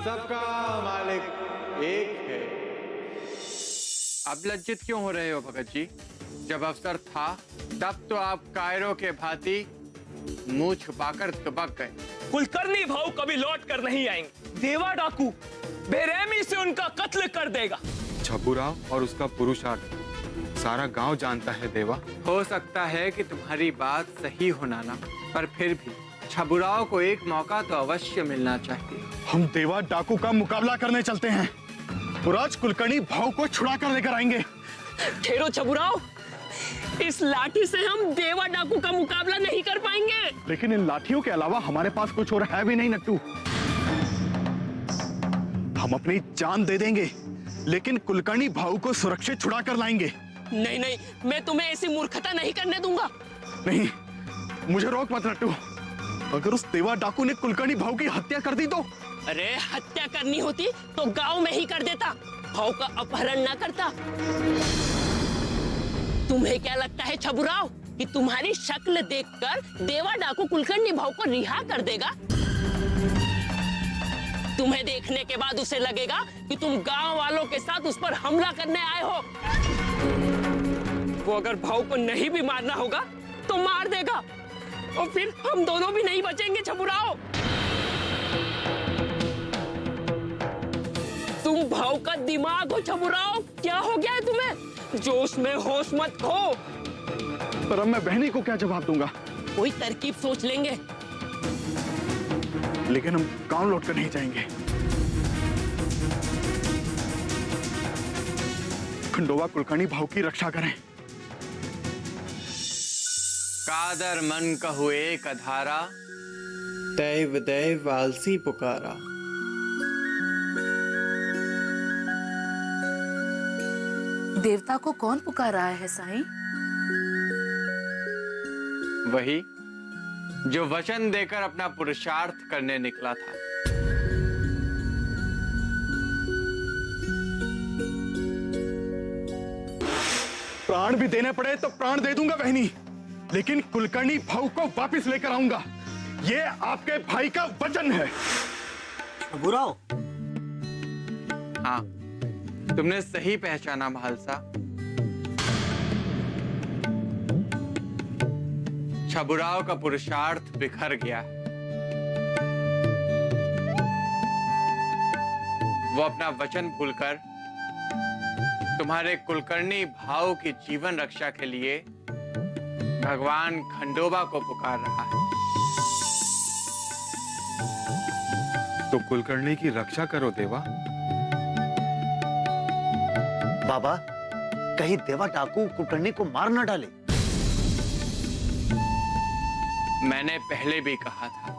सबका मालिक एक है। अब लज्जित क्यों हो रहे हो भगत जी? जब अवसर था तब तो आप कायरों के भांति मुंह छुपाकर दुबक गए। कुलकर्णी भाऊ कभी लौट कर नहीं आएंगे। देवा डाकू बेरहमी से उनका कत्ल कर देगा। छबुराव और उसका पुरुषार्थ सारा गांव जानता है देवा। हो सकता है कि तुम्हारी बात सही हो नाना, पर फिर भी छबुराव को एक मौका तो अवश्य मिलना चाहिए। हम देवा डाकू का मुकाबला करने चलते हैं और आज कुलकर्णी भाव को छुड़ा कर लेकर आएंगे। ठहरो छबुराव, इस लाठी से हम देवा डाकू का मुकाबला नहीं कर पाएंगे। लेकिन इन लाठियों के अलावा हमारे पास कुछ और है भी नहीं नट्टू। हम अपनी जान दे देंगे लेकिन कुलकर्णी भाव को सुरक्षित छुड़ा कर लाएंगे। नहीं नहीं, मैं तुम्हें ऐसी मूर्खता नहीं करने दूंगा। नहीं, मुझे रोक मत नट्टू। अगर उस देवा डाकू ने कुलकर्णी भाव की हत्या कर दी तो? अरे हत्या करनी होती तो गांव में ही कर देता, भाव का अपहरण ना करता। तुम्हें क्या लगता है छबुराव कि तुम्हारी शक्ल देखकर देवा डाकू कुलकर्णी भाव को रिहा कर देगा? तुम्हें देखने के बाद उसे लगेगा कि तुम गांव वालों के साथ उस पर हमला करने आए हो। वो अगर भाव को नहीं भी मारना होगा तो मार देगा और फिर हम दोनों भी नहीं बचेंगे छबुराव। तुम भाव का दिमाग हो छबुराव, क्या हो गया है तुम्हें? जोश में होश मत खो। पर अब मैं बहनी को क्या जवाब दूंगा? कोई तरकीब सोच लेंगे। लेकिन हम गांव लौट कर नहीं जाएंगे। खंडोबा कुलकर्णी भाव की रक्षा करें। कादर मन कहु एक अधारा, दैव दैव आलसी पुकारा। देवता को कौन पुकार रहा है साईं? वही जो वचन देकर अपना पुरुषार्थ करने निकला था। प्राण भी देने पड़े तो प्राण दे दूंगा बहनी, लेकिन कुलकर्णी भाव को वापस लेकर आऊंगा। ये आपके भाई का वचन है। बुराओ, हाँ, तुमने सही पहचाना महालसा। छबुराव का पुरुषार्थ बिखर गया है। वो अपना वचन भूलकर तुम्हारे कुलकर्णी भाव की जीवन रक्षा के लिए भगवान खंडोबा को पुकार रहा है। तो कुलकर्णी की रक्षा करो देवा। बाबा, कहीं देवा डाकू कुलकर्णी को मार न डाले। मैंने पहले भी कहा था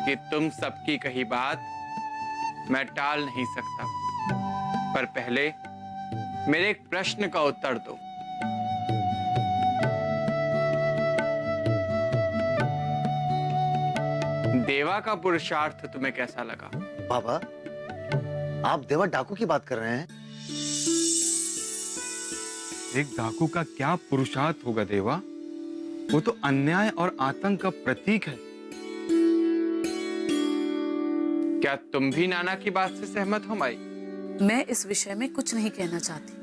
कि तुम सबकी कही बात मैं टाल नहीं सकता, पर पहले मेरे एक प्रश्न का उत्तर दो। देवा का पुरुषार्थ तुम्हें कैसा लगा? बाबा, आप देवा डाकू की बात कर रहे हैं? एक डाकू का क्या पुरुषार्थ होगा देवा? वो तो अन्याय और आतंक का प्रतीक है। क्या तुम भी नाना की बात से सहमत हो माई? मैं इस विषय में कुछ नहीं कहना चाहती।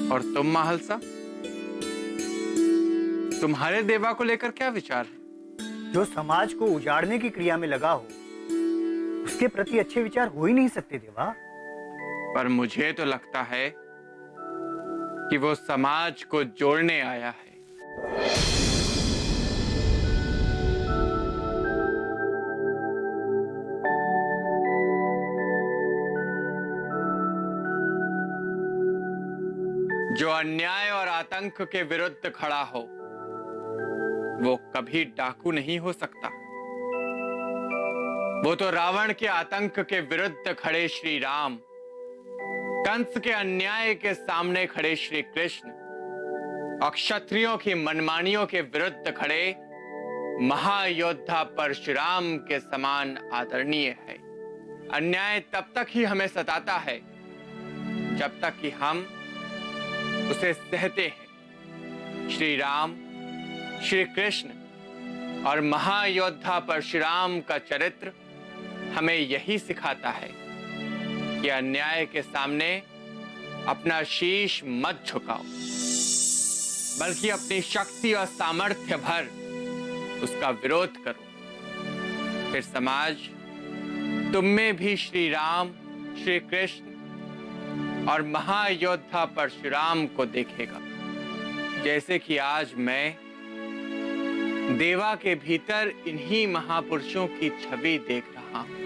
और तुम महालसा, तुम्हारे देवा को लेकर क्या विचार है? जो समाज को उजाड़ने की क्रिया में लगा हो, उसके प्रति अच्छे विचार हो ही नहीं सकते देवा। पर मुझे तो लगता है कि वो समाज को जोड़ने आया है। जो अन्याय और आतंक के विरुद्ध खड़ा हो, वो कभी डाकू नहीं हो सकता। वो तो रावण के आतंक के विरुद्ध खड़े श्री राम, कंस के अन्याय के सामने खड़े श्री कृष्ण और क्षत्रियों की मनमानियों के विरुद्ध खड़े महायोद्धा परशुराम के समान आदरणीय है। अन्याय तब तक ही हमें सताता है जब तक कि हम उसे सहते हैं। श्री राम, श्री कृष्ण और महायोद्धा परशुराम का चरित्र हमें यही सिखाता है कि अन्याय के सामने अपना शीश मत झुकाओ, बल्कि अपनी शक्ति और सामर्थ्य भर उसका विरोध करो। फिर समाज तुम में भी श्री राम, श्री कृष्ण और महायोद्धा परशुराम को देखेगा, जैसे कि आज मैं देवा के भीतर इन्हीं महापुरुषों की छवि देख रहा हूं।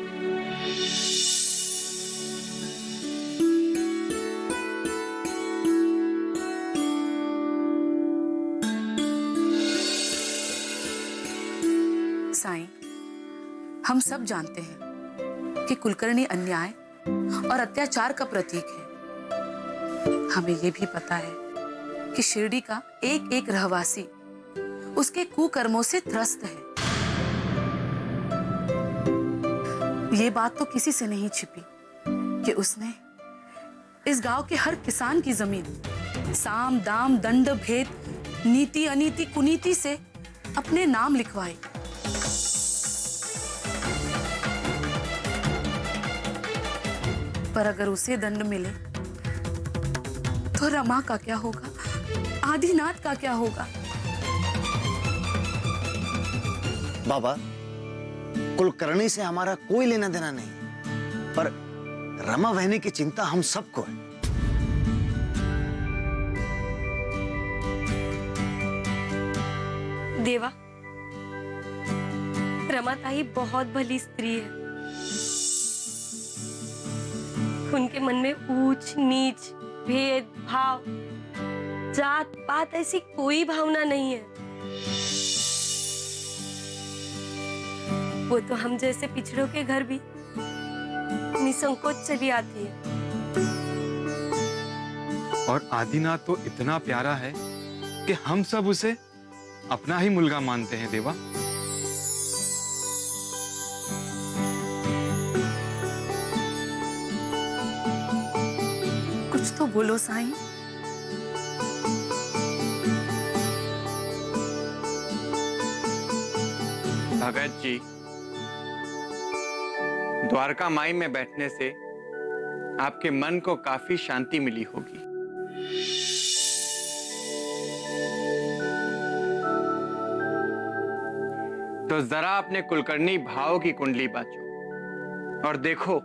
साईं, हम सब जानते हैं कि कुलकर्णी अन्याय और अत्याचार का प्रतीक है। हमें यह भी पता है कि शिरडी का एक एक रहवासी उसके कुकर्मों से त्रस्त है। ये बात तो किसी से नहीं छिपी कि उसने इस गांव के हर किसान की जमीन साम दाम दंड भेद नीति अनीति कुनीति से अपने नाम लिखवाई। पर अगर उसे दंड मिले तो रमा का क्या होगा, आदिनाथ का क्या होगा? बाबा, कुलकर्णी से हमारा कोई लेना देना नहीं, पर रमा बहनी की चिंता हम सबको है। देवा, रमा ताई बहुत भली स्त्री है। उनके मन में ऊंच नीच, भेद भाव, जात पात ऐसी कोई भावना नहीं है। वो तो हम जैसे पिछड़ों के घर भी निसंकोच चली आती है। और आदिनाथ तो इतना प्यारा है कि हम सब उसे अपना ही मुलगा मानते हैं देवा। कुछ तो बोलो साईं। भगत जी, द्वारका माई में बैठने से आपके मन को काफी शांति मिली होगी। तो जरा अपने कुलकर्णी भाव की कुंडली बांचो और देखो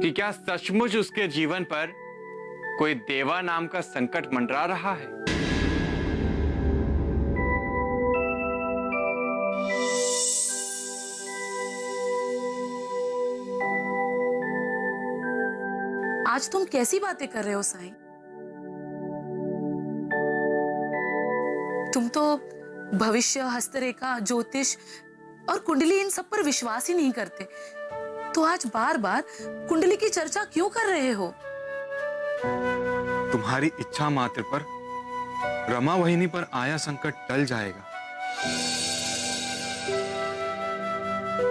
कि क्या सचमुच उसके जीवन पर कोई देवा नाम का संकट मंडरा रहा है। आज तुम कैसी बातें कर रहे हो साईं? तुम तो भविष्य, हस्तरेखा, ज्योतिष और कुंडली इन सब पर विश्वास ही नहीं करते, तो आज बार बार कुंडली की चर्चा क्यों कर रहे हो? तुम्हारी इच्छा मात्र पर रमा वहिनी पर आया संकट टल जाएगा।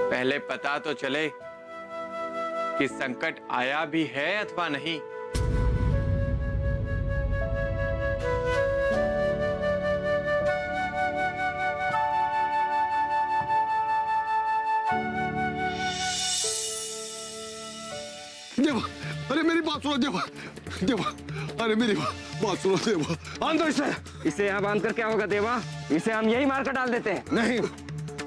पहले पता तो चले कि संकट आया भी है अथवा नहीं। देवा, अरे मेरी बात सुनो देवा, देवा, अरे मेरी बात सुनो देवा, बांधो इसे यहाँ बांध कर क्या होगा देवा? इसे हम यही मार कर डाल देते हैं। नहीं,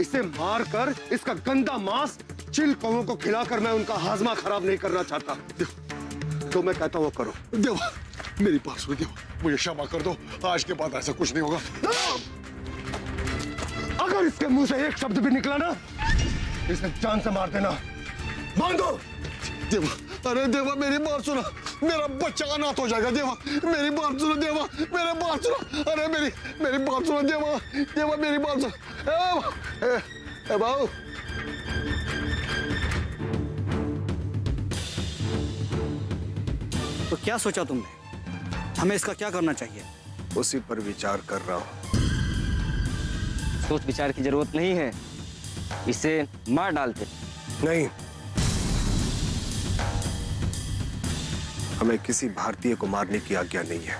इसे मार कर इसका गंदा मांस चिल कौवों को खिलाकर मैं उनका हाजमा खराब नहीं करना चाहता। तो मैं कहता हूँ करो। देवा, मेरी बात सुनो देवा, मुझे क्षमा कर दो, आज के बाद ऐसा कुछ नहीं होगा। अगर इसके मुंह से एक शब्द भी निकला ना, इसे जान से मार देना। बांधो। देवा, अरे देवा मेरी बात सुनो, मेरा बच्चा अनाथ हो जाएगा। देवा मेरी बात सुनो, देवा मेरी बात सुनो, अरे मेरी बात सुनो देवा, देवा मेरी बात सुनो। ए बाबू, तो क्या सोचा तुमने? हमें इसका क्या करना चाहिए? उसी पर विचार कर रहा हूँ। सोच विचार की जरूरत नहीं है, इसे मार डालते। नहीं, हमें किसी भारतीय को मारने की आज्ञा नहीं है।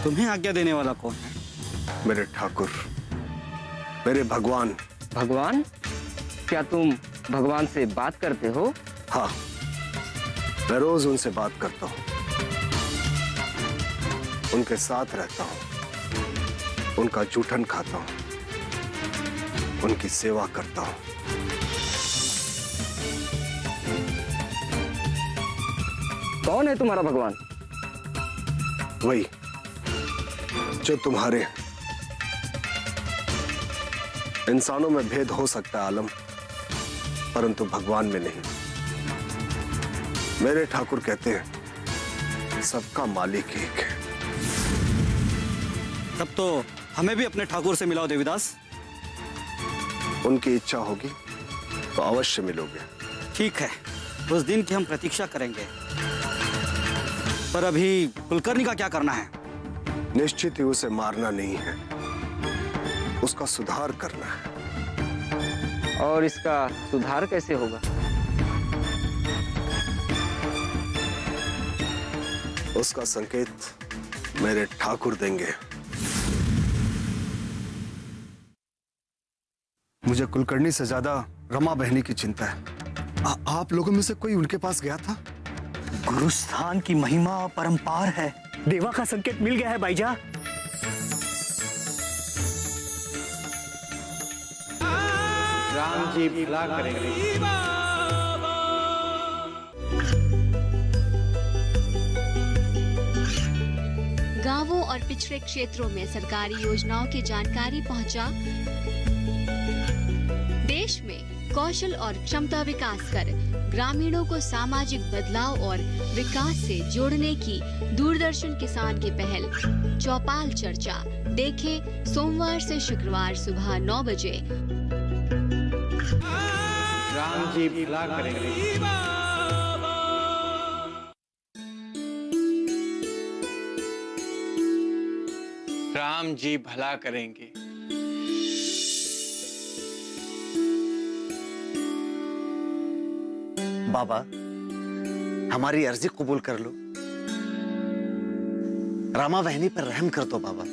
तुम्हें आज्ञा देने वाला कौन है? मेरे ठाकुर, मेरे भगवान। भगवान? क्या तुम भगवान से बात करते हो? हाँ, मैं रोज उनसे बात करता हूँ, उनके साथ रहता हूँ, उनका जूठन खाता हूँ, उनकी सेवा करता हूँ। कौन है तुम्हारा भगवान? वही जो तुम्हारे। इंसानों में भेद हो सकता है आलम, परंतु भगवान में नहीं। मेरे ठाकुर कहते हैं सबका मालिक एक है। तब तो हमें भी अपने ठाकुर से मिलाओ देवीदास। उनकी इच्छा होगी तो अवश्य मिलोगे। ठीक है, उस दिन की हम प्रतीक्षा करेंगे। पर अभी कुलकर्णी का क्या करना है? निश्चित ही उसे मारना नहीं है, उसका सुधार करना है। और इसका सुधार कैसे होगा? उसका संकेत मेरे ठाकुर देंगे। मुझे कुलकर्णी से ज्यादा रमा बहनी की चिंता है। आप लोगों में से कोई उनके पास गया था? गुरुस्थान की महिमा परंपार है। देवा का संकेत मिल गया है भाईजा। राम जी भला करेंगे। गांवों और पिछड़े क्षेत्रों में सरकारी योजनाओं की जानकारी पहुंचा। देश में कौशल और क्षमता विकास कर ग्रामीणों को सामाजिक बदलाव और विकास से जोड़ने की दूरदर्शन किसान की पहल चौपाल चर्चा देखें सोमवार से शुक्रवार सुबह 9 बजे। राम जी भला करेंगे। राम जी भला करेंगे। बाबा, हमारी अर्जी कबूल कर लो। रामा बहनी पर रहम कर दो बाबा।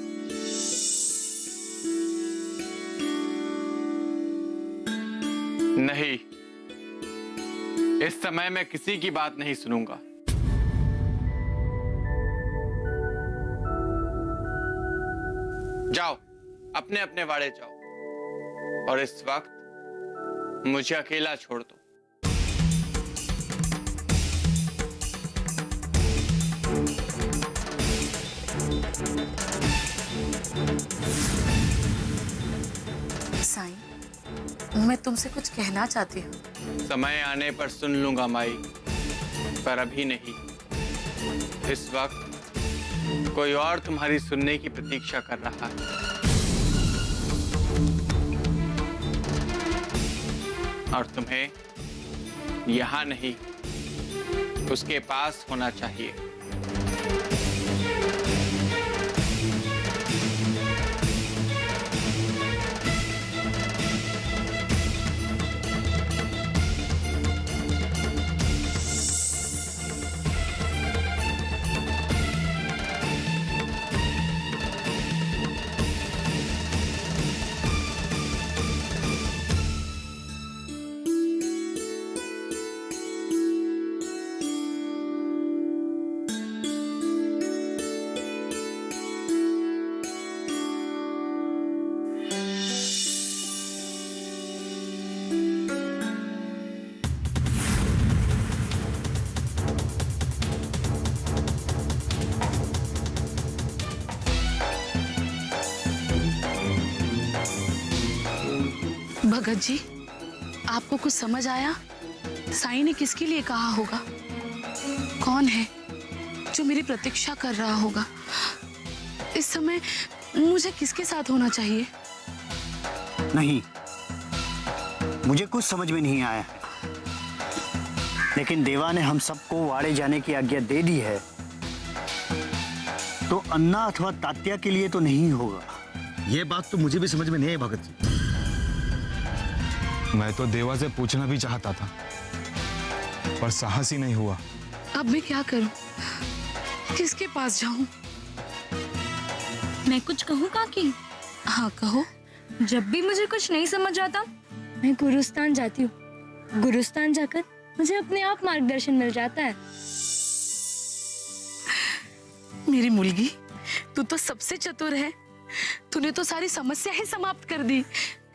नहीं, इस समय मैं किसी की बात नहीं सुनूंगा। जाओ, अपने अपने वाड़े जाओ और इस वक्त मुझे अकेला छोड़ दो। साईं, मैं तुमसे कुछ कहना चाहती हूँ। समय आने पर सुन लूंगा माई, पर अभी नहीं। इस वक्त कोई और तुम्हारी सुनने की प्रतीक्षा कर रहा है। और तुम्हें यहां नहीं, उसके पास होना चाहिए। भगत जी, आपको कुछ समझ आया? साईं ने किसके लिए कहा होगा? कौन है जो मेरी प्रतीक्षा कर रहा होगा? इस समय मुझे किसके साथ होना चाहिए? नहीं, मुझे कुछ समझ में नहीं आया है। लेकिन देवा ने हम सबको वाड़े जाने की आज्ञा दे दी है, तो अन्ना अथवा तात्या के लिए तो नहीं होगा। ये बात तो मुझे भी समझ में नहीं आई भगत जी। मैं तो देवा से पूछना भी चाहता था, पर साहस ही नहीं हुआ। अब मैं क्या करूं? किसके पास जाऊं? मैं कुछ कहूँ काकी? हाँ, कहो। जब भी मुझे कुछ नहीं समझ आता, मैं गुरुस्थान जाती हूँ। गुरुस्थान जाकर मुझे अपने आप मार्गदर्शन मिल जाता है। मेरी मुलगी, तू तो सबसे चतुर है। तूने तो सारी समस्या ही समाप्त कर दी।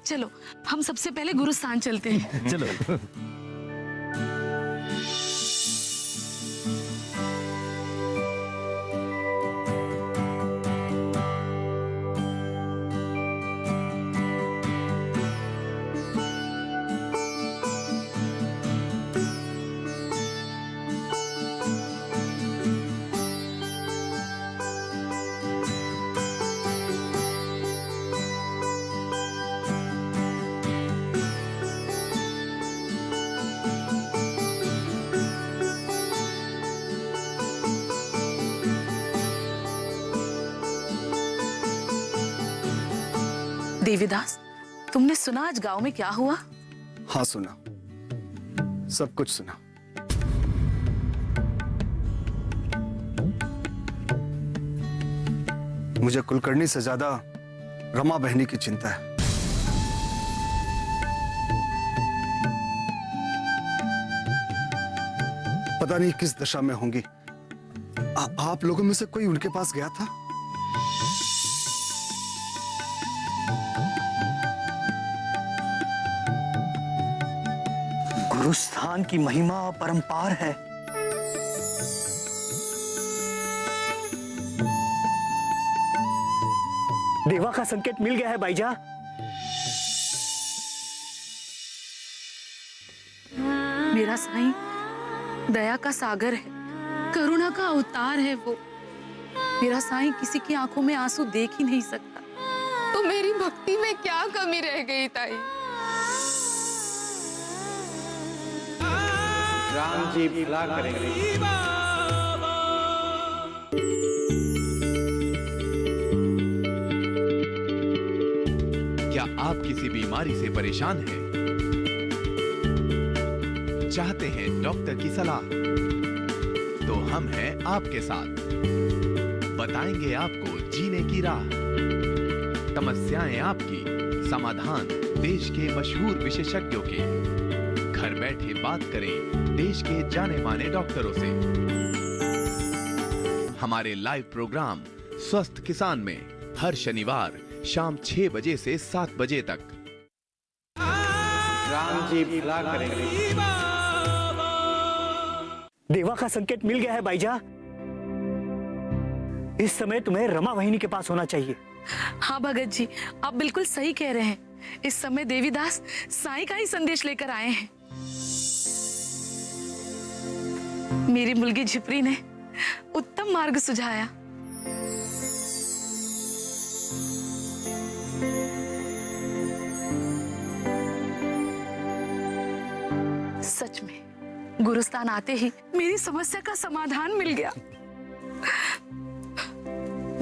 चलो हम सबसे पहले गुरुस्थान चलते हैं। चलो। देवीदास, तुमने सुना आज गांव में क्या हुआ? हाँ सुना, सब कुछ सुना। मुझे कुलकर्णी से ज्यादा रमा बहनी की चिंता है। पता नहीं किस दशा में होंगी। आप लोगों में से कोई उनके पास गया था? गुरुस्थान की महिमा अपरंपार है। देवा का संकेत मिल गया है भाईजा। मेरा साईं दया का सागर है, करुणा का अवतार है वो। मेरा साईं किसी की आंखों में आंसू देख ही नहीं सकता। तो मेरी भक्ति में क्या कमी रह गई ताई? राम जी भला करेंगे। क्या आप किसी बीमारी से परेशान हैं? चाहते हैं डॉक्टर की सलाह? तो हम हैं आपके साथ। बताएंगे आपको जीने की राह। समस्याएं आपकी, समाधान देश के मशहूर विशेषज्ञों के। घर बैठे बात करें देश के जाने माने डॉक्टरों से। हमारे लाइव प्रोग्राम स्वस्थ किसान में हर शनिवार शाम 6 बजे से 7 बजे तक। राम जी भला करेंगे। देवा का संकेत मिल गया है भाईजा। इस समय तुम्हें रमा वाहिनी के पास होना चाहिए। हाँ भगत जी, आप बिल्कुल सही कह रहे हैं। इस समय देवीदास साईं का ही संदेश लेकर आए हैं। मेरी मुलगी झिपरी ने उत्तम मार्ग सुझाया। सच में गुरुस्थान आते ही मेरी समस्या का समाधान मिल गया।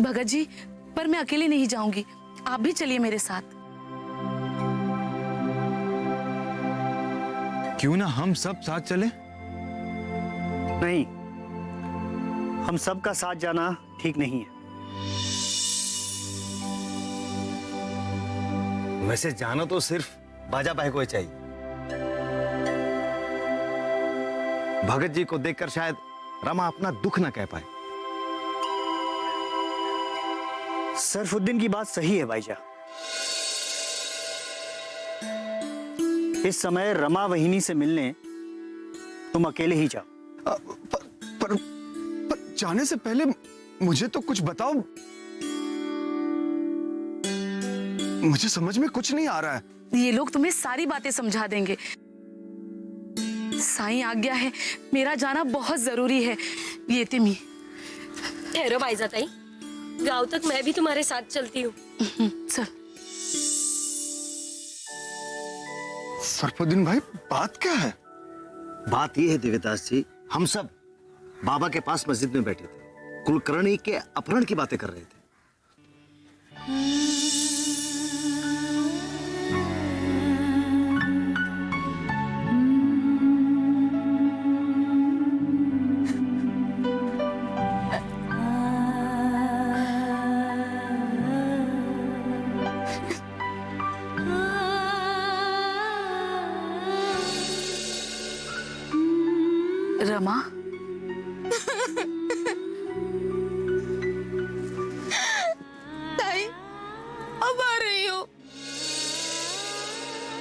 भगत जी, पर मैं अकेले नहीं जाऊंगी, आप भी चलिए मेरे साथ। क्यों ना हम सब साथ चलें? नहीं, हम सबका साथ जाना ठीक नहीं है। वैसे जाना तो सिर्फ बाजा भाई को ही चाहिए। भगत जी को देखकर शायद रमा अपना दुख न कह पाए। सरफुद्दीन की बात सही है भाईजा। इस समय रमा वहिनी से मिलने तुम अकेले ही जाओ। पर जाने से पहले मुझे तो कुछ बताओ। मुझे समझ में कुछ नहीं आ रहा है। ये लोग तुम्हें सारी बातें समझा देंगे। साईं आज्ञा है, मेरा जाना बहुत जरूरी है। ये तिमी। ठहरो भाईजा ताई, गांव तक मैं भी तुम्हारे साथ चलती हूँ। चल। सरफुद्दीन भाई, बात क्या है? बात यह है देवीदास जी, हम सब बाबा के पास मस्जिद में बैठे थे, कुलकर्णी के अपहरण की बातें कर रहे थे। रमा, ताई अब आ रही हो।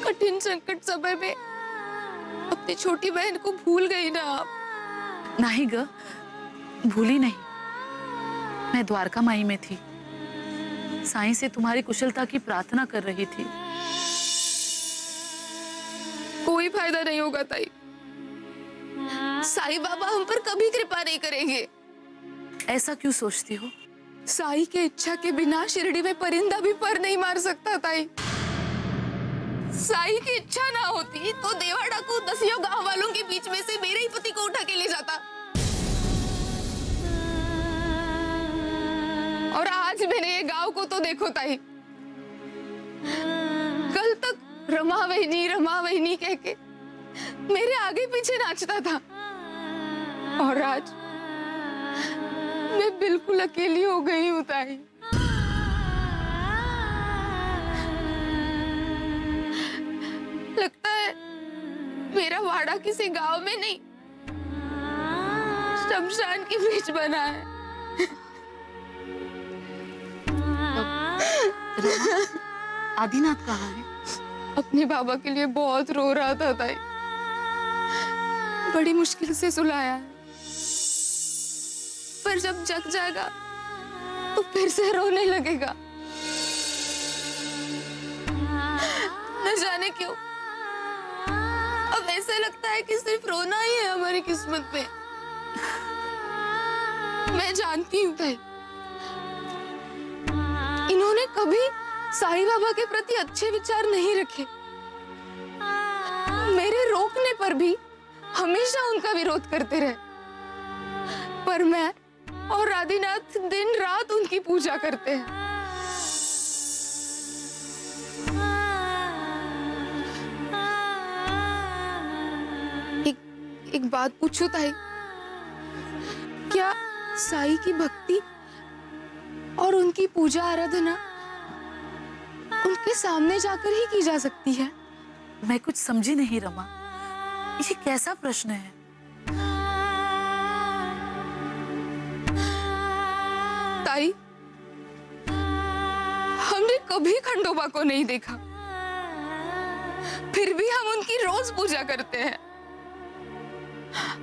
कठिन संकट समय में अपनी छोटी बहन को भूल गई ना आप? नहीं ग, भूली नहीं। मैं द्वारका माई में थी, साईं से तुम्हारी कुशलता की प्रार्थना कर रही थी। कोई फायदा नहीं होगा ताई, साईं बाबा हम पर कभी कृपा नहीं करेंगे। ऐसा क्यों सोचती हो? साईं के इच्छा के बिना शिरडी में परिंदा भी पर नहीं मार सकता ताई। साईं की इच्छा ना होती तो देवा डाकू 10 गांव वालों के बीच में से मेरे ही पति को उठा के ले जाता। और आज मेरे ये गांव को तो देखो ताई, कल तक रमा वहिनी कह के मेरे आगे पीछे नाचता था, और आज मैं बिल्कुल अकेली हो गई हूँ ताई। लगता है मेरा वाड़ा किसी गांव में नहीं, शमशान के बीच बना है। आदिनाथ कहाँ है? अपने बाबा के लिए बहुत रो रहा था ताई, बड़ी मुश्किल से सुलाया है। पर जब जग जाएगा तो फिर से रोने लगेगा। न जाने क्यों अब ऐसे लगता है कि सिर्फ रोना ही है हमारी किस्मत में। मैं जानती हूँ ताई, इन्होंने कभी साईं बाबा के प्रति अच्छे विचार नहीं रखे। मेरे रोकने पर भी हमेशा उनका विरोध करते रहे। पर मैं और आदिनाथ दिन रात उनकी पूजा करते हैं। एक बात पूछो ताई, क्या साईं की भक्ति और उनकी पूजा आराधना उनके सामने जाकर ही की जा सकती है? मैं कुछ समझी नहीं रमा, ये कैसा प्रश्न है? ताई, हमने कभी खंडोबा को नहीं देखा, फिर भी हम उनकी रोज पूजा करते हैं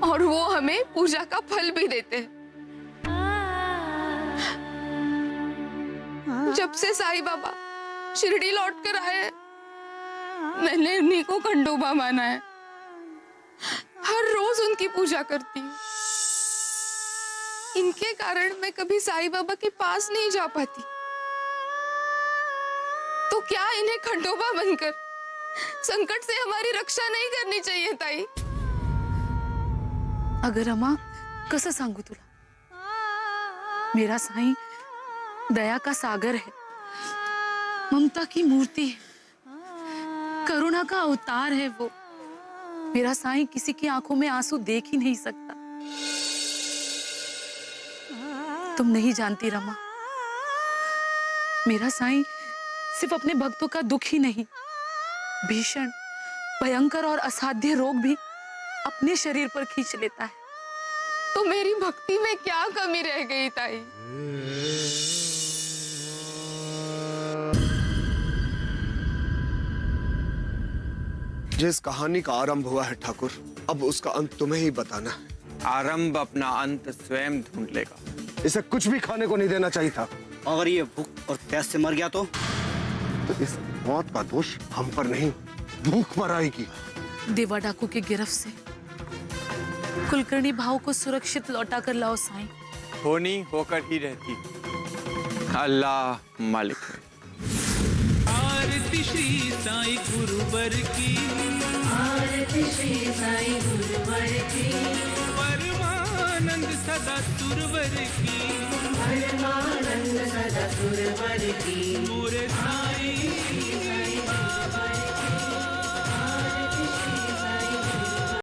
और वो हमें पूजा का फल भी देते हैं। जब से साईं बाबा शिरडी लौट कर आए, मैंने उन्हीं को खंडोबा माना है। हर रोज उनकी पूजा करती हूँ। इनके कारण मैं कभी साईं बाबा के पास नहीं जा पाती। तो क्या इन्हें खंडोबा बनकर संकट से हमारी रक्षा नहीं करनी चाहिए ताई? अगर रमा, कसं सांगू तुला, मेरा साईं दया का सागर है, ममता की मूर्ति है, करुणा का अवतार है वो। मेरा साईं किसी की आंखों में आंसू देख ही नहीं सकता। तुम नहीं जानती रमा, मेरा साईं सिर्फ अपने भक्तों का दुख ही नहीं, भीषण, भयंकर और असाध्य रोग भी अपने शरीर पर खींच लेता है। तो मेरी भक्ति में क्या कमी रह गई ताई? जिस कहानी का आरंभ हुआ है ठाकुर, अब उसका अंत तुम्हें ही बताना है। आरंभ अपना अंत स्वयं ढूंढ लेगा। इसे कुछ भी खाने को नहीं देना चाहिए था। अगर ये भूख और प्यास से मर गया तो इस मौत का दोष हम पर नहीं, भूख पर आएगी। देवा डाकू की गिरफ्त से कुलकर्णी भाव को सुरक्षित लौटा कर लाओ साईं। होनी होकर ही रहती, अल्लाह मालिक है। आरती श्री साईं गुरुवर की, आरती श्री साईं गुरुवर की, परमानंद सदा सुरवर की, परमानंद सदा सुरवर की, मोरे